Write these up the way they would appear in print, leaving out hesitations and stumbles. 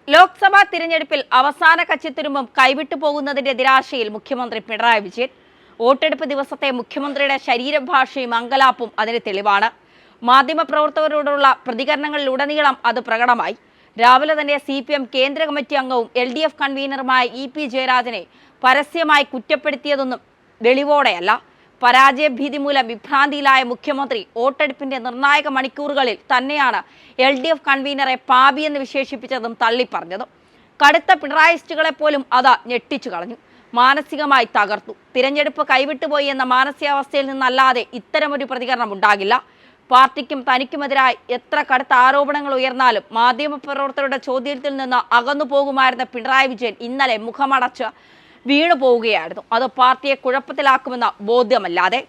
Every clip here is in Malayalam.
ലോക്സഭാ തിരഞ്ഞെടുപ്പിൽ അവസാന കച്ചിത്തുരുമ്പും കൈവിട്ടു പോകുന്നതിന്റെ നിരാശയിൽ മുഖ്യമന്ത്രി പിണറായി വിജയൻ. വോട്ടെടുപ്പ് ദിവസത്തെ മുഖ്യമന്ത്രിയുടെ ശരീരഭാഷയും അങ്കലാപ്പും അതിന് തെളിവാണ്. മാധ്യമപ്രവർത്തകരോടുള്ള പ്രതികരണങ്ങളിലുടനീളം അത് പ്രകടമായി. രാവിലെ തന്നെ CPM കേന്ദ്ര കമ്മിറ്റി അംഗവും LDF കൺവീനറുമായ EP ജയരാജനെ പരസ്യമായി കുറ്റപ്പെടുത്തിയതൊന്നും വെളിവോടെയല്ല. പരാജയഭീതി മൂലം വിഭ്രാന്തിയിലായ മുഖ്യമന്ത്രി വോട്ടെടുപ്പിന്റെ നിർണായക മണിക്കൂറുകളിൽ തന്നെയാണ് LDF കൺവീനറെ പാപിയെന്ന് വിശേഷിപ്പിച്ചതും തള്ളിപ്പറഞ്ഞതും. കടുത്ത പിണറായിസ്റ്റുകളെ പോലും അത് ഞെട്ടിച്ചു കളഞ്ഞു, മാനസികമായി തകർത്തു. തിരഞ്ഞെടുപ്പ് കൈവിട്ടുപോയി എന്ന മാനസികാവസ്ഥയിൽ നിന്നല്ലാതെ ഇത്തരമൊരു പ്രതികരണം ഉണ്ടാകില്ല. പാർട്ടിക്കും തനിക്കുമെതിരായി എത്ര കടുത്ത ആരോപണങ്ങൾ ഉയർന്നാലും മാധ്യമപ്രവർത്തകരുടെ ചോദ്യത്തിൽ നിന്ന് അകന്നു പോകുമായിരുന്ന പിണറായി വിജയൻ ഇന്നലെ മുഖമടച്ച് വീണു പോവുകയായിരുന്നു. അത് പാർട്ടിയെ കുഴപ്പത്തിലാക്കുമെന്ന ബോധ്യമല്ലാതെ.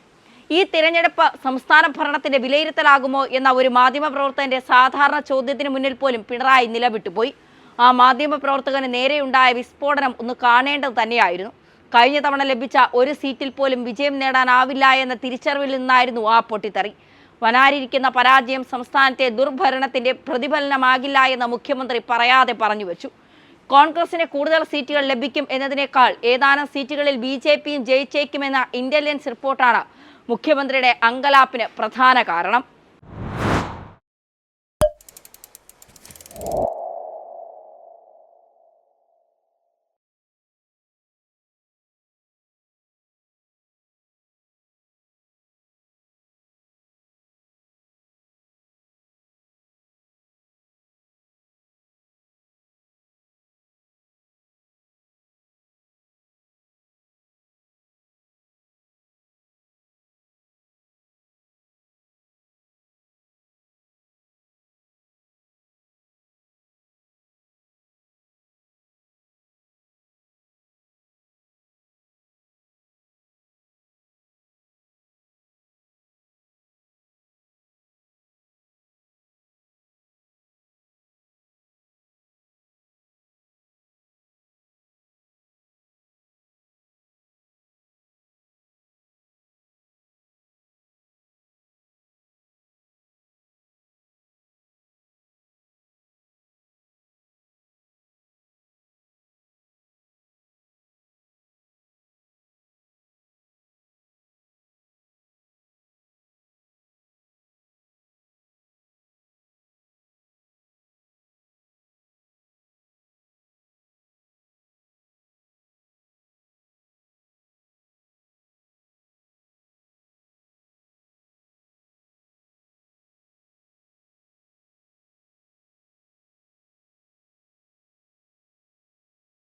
ഈ തിരഞ്ഞെടുപ്പ് സംസ്ഥാന ഭരണത്തിന്റെ വിലയിരുത്തലാകുമോ എന്ന ഒരു മാധ്യമപ്രവർത്തകന്റെ സാധാരണ ചോദ്യത്തിന് മുന്നിൽ പോലും പിണറായി നിലവിട്ടുപോയി. ആ മാധ്യമപ്രവർത്തകന് നേരെയുണ്ടായ വിസ്ഫോടനം ഒന്ന് കാണേണ്ടത് തന്നെയായിരുന്നു. കഴിഞ്ഞ തവണ ലഭിച്ച ഒരു സീറ്റിൽ പോലും വിജയം നേടാനാവില്ല എന്ന തിരിച്ചറിവിൽ നിന്നായിരുന്നു ആ പൊട്ടിത്തെറി. വരാനിരിക്കുന്ന പരാജയം സംസ്ഥാനത്തെ ദുർഭരണത്തിന്റെ പ്രതിഫലനമാകില്ല എന്ന് മുഖ്യമന്ത്രി പറയാതെ പറഞ്ഞു വെച്ചു. കോൺഗ്രസിന് കൂടുതൽ സീറ്റുകൾ ലഭിക്കും എന്നതിനേക്കാൾ ഏതാനും സീറ്റുകളിൽ BJPയും ജയിച്ചേക്കുമെന്ന ഇന്റലിജൻസ് റിപ്പോർട്ടാണ് മുഖ്യമന്ത്രിയുടെ അങ്കലാപ്പിന് പ്രധാന കാരണം.